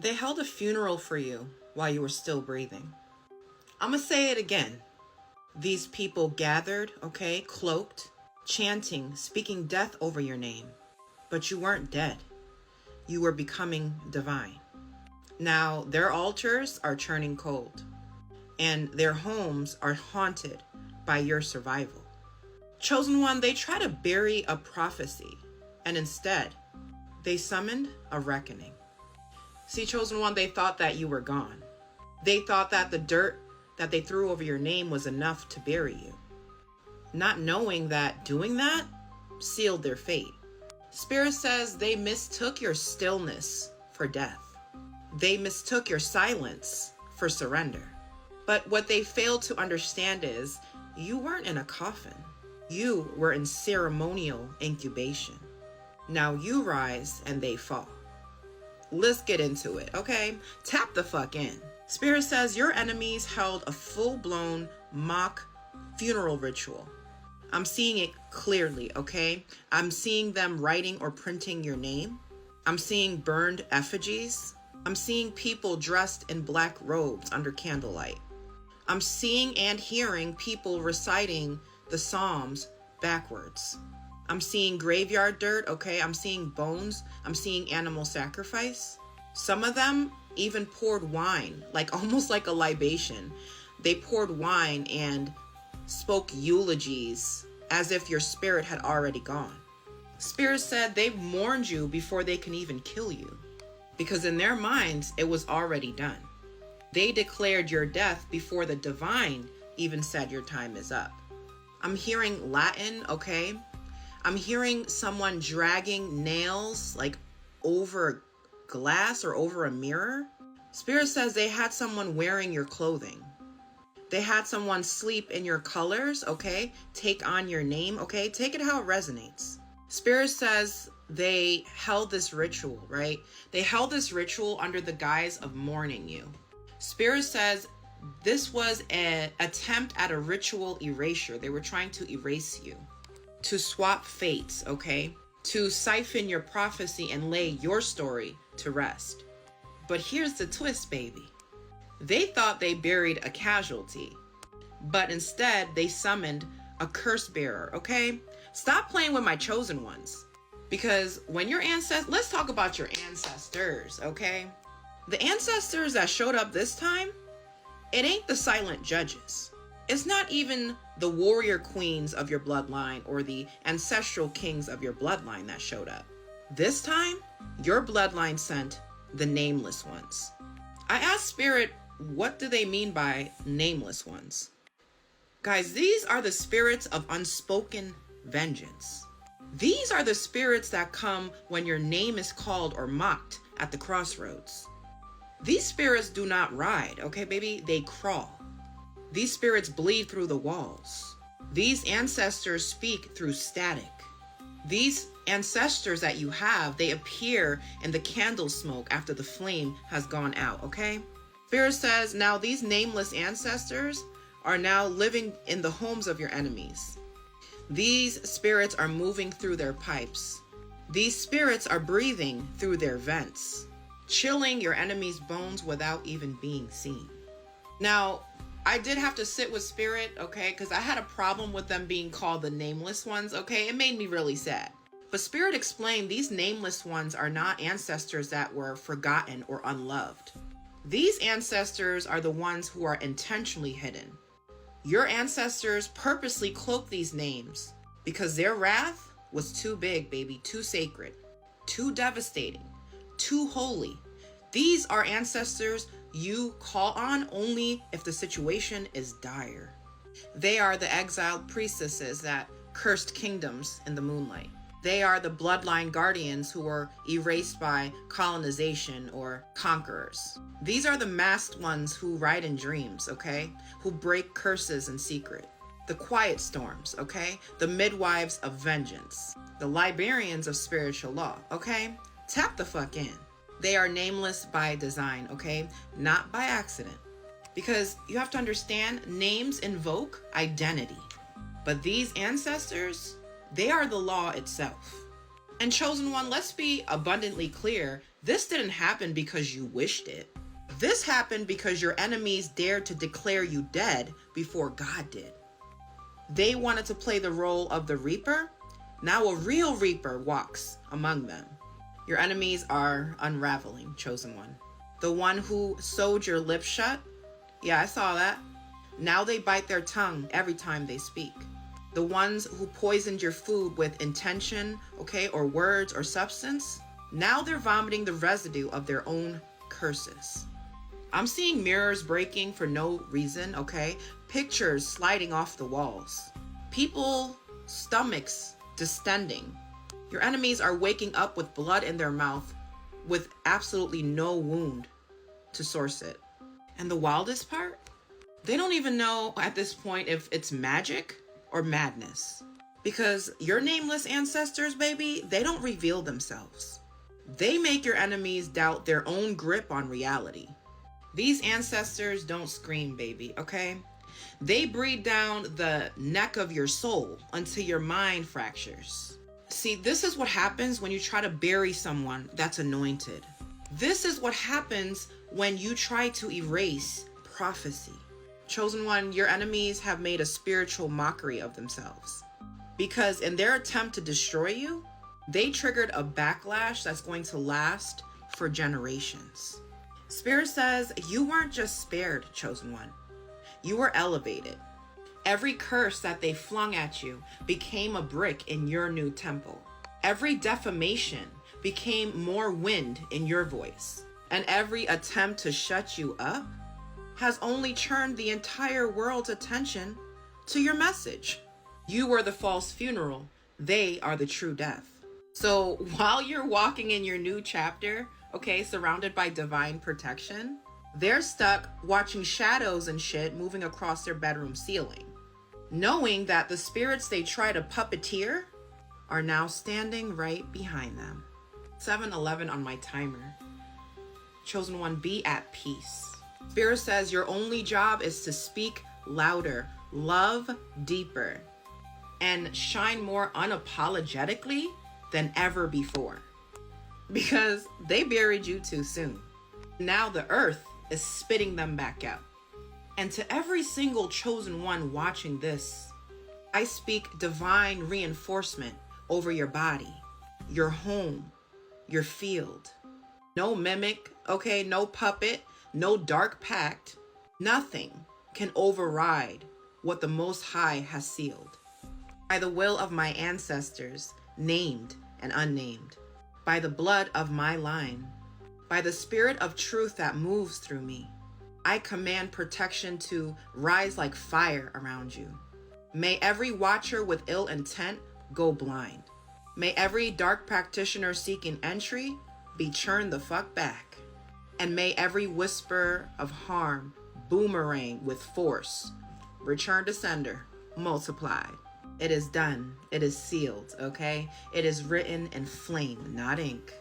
They held a funeral for you while you were still breathing. I'm gonna say it again. These people gathered, okay, cloaked, chanting, speaking death over your name. But you weren't dead. You were becoming divine. Now, their altars are turning cold, and their homes are haunted by your survival. Chosen One, they try to bury a prophecy, and instead, they summoned a reckoning. See, Chosen One, they thought that you were gone. They thought that the dirt that they threw over your name was enough to bury you, not knowing that doing that sealed their fate. Spirit says they mistook your stillness for death. They mistook your silence for surrender. But what they failed to understand is you weren't in a coffin. You were in ceremonial incubation. Now you rise and they fall. Let's get into it, okay? Tap the fuck in. Spirit says your enemies held a full-blown mock funeral ritual. I'm seeing it clearly, okay? I'm seeing them writing or printing your name. I'm seeing burned effigies. I'm seeing people dressed in black robes under candlelight. I'm seeing and hearing people reciting the Psalms backwards. I'm seeing graveyard dirt, okay? I'm seeing bones. I'm seeing animal sacrifice. Some of them even poured wine, like almost like a libation. They poured wine and spoke eulogies as if your spirit had already gone. Spirit said they mourned you before they can even kill you, because in their minds, it was already done. They declared your death before the divine even said your time is up. I'm hearing Latin, okay? I'm hearing someone dragging nails like over glass or over a mirror. Spirit says they had someone wearing your clothing. They had someone sleep in your colors, okay? Take on your name, okay? Take it how it resonates. Spirit says they held this ritual, right? They held this ritual under the guise of mourning you. Spirit says this was an attempt at a ritual erasure. They were trying to erase you, to swap fates, okay? To siphon your prophecy and lay your story to rest. But here's the twist, baby. They thought they buried a casualty, but instead they summoned a curse bearer, okay? Stop playing with my chosen ones. Because when your ancestors, let's talk about your ancestors, okay? The ancestors that showed up this time, it ain't the silent judges. It's not even the warrior queens of your bloodline or the ancestral kings of your bloodline that showed up. This time, your bloodline sent the nameless ones. I asked Spirit, what do they mean by nameless ones? Guys, these are the spirits of unspoken vengeance. These are the spirits that come when your name is called or mocked at the crossroads. These spirits do not ride, okay, baby? They crawl. These spirits bleed through the walls. These ancestors speak through static. These ancestors that you have, they appear in the candle smoke after the flame has gone out, okay? Spirit says now these nameless ancestors are now living in the homes of your enemies. These spirits are moving through their pipes. These spirits are breathing through their vents, chilling your enemy's bones without even being seen. Now, I did have to sit with Spirit, okay, because I had a problem with them being called the nameless ones, okay? It made me really sad. But Spirit explained these nameless ones are not ancestors that were forgotten or unloved. These ancestors are the ones who are intentionally hidden. Your ancestors purposely cloaked these names because their wrath was too big, baby, too sacred, too devastating, too holy. These are ancestors you call on only if the situation is dire. They are the exiled priestesses that cursed kingdoms in the moonlight. They are the bloodline guardians who were erased by colonization or conquerors. These are the masked ones who ride in dreams, okay? Who break curses in secret. The quiet storms, okay? The midwives of vengeance. The librarians of spiritual law, okay? Tap the fuck in. They are nameless by design, okay? Not by accident. Because you have to understand, names invoke identity. But these ancestors, they are the law itself. And chosen one, let's be abundantly clear. This didn't happen because you wished it. This happened because your enemies dared to declare you dead before God did. They wanted to play the role of the reaper. Now a real reaper walks among them. Your enemies are unraveling, chosen one. The one who sewed your lips shut. Yeah, I saw that. Now they bite their tongue every time they speak. The ones who poisoned your food with intention, okay, or words or substance. Now they're vomiting the residue of their own curses. I'm seeing mirrors breaking for no reason, okay? Pictures sliding off the walls. People, stomachs distending. Your enemies are waking up with blood in their mouth with absolutely no wound to source it. And the wildest part? They don't even know at this point if it's magic or madness. Because your nameless ancestors, baby, they don't reveal themselves. They make your enemies doubt their own grip on reality. These ancestors don't scream, baby, okay? They breathe down the neck of your soul until your mind fractures. See, this is what happens when you try to bury someone that's anointed. This is what happens when you try to erase prophecy. Chosen one, your enemies have made a spiritual mockery of themselves. Because in their attempt to destroy you, they triggered a backlash that's going to last for generations. Spirit says you weren't just spared, chosen one. You were elevated. Every curse that they flung at you became a brick in your new temple. Every defamation became more wind in your voice. And every attempt to shut you up has only turned the entire world's attention to your message. You were the false funeral. They are the true death. So while you're walking in your new chapter, okay, surrounded by divine protection, they're stuck watching shadows and shit moving across their bedroom ceiling, knowing that the spirits they try to puppeteer are now standing right behind them. 7:11 on my timer. Chosen one, be at peace. Spirit says your only job is to speak louder, love deeper, and shine more unapologetically than ever before. Because they buried you too soon. Now the earth is spitting them back out. And to every single chosen one watching this, I speak divine reinforcement over your body, your home, your field. No mimic, okay, no puppet, no dark pact. Nothing can override what the Most High has sealed. By the will of my ancestors, named and unnamed, by the blood of my line, by the spirit of truth that moves through me, I command protection to rise like fire around you. May every watcher with ill intent go blind. May every dark practitioner seeking entry be churned the fuck back. And may every whisper of harm boomerang with force, return to sender, multiplied. It is done. It is sealed, okay? It is written in flame, not ink.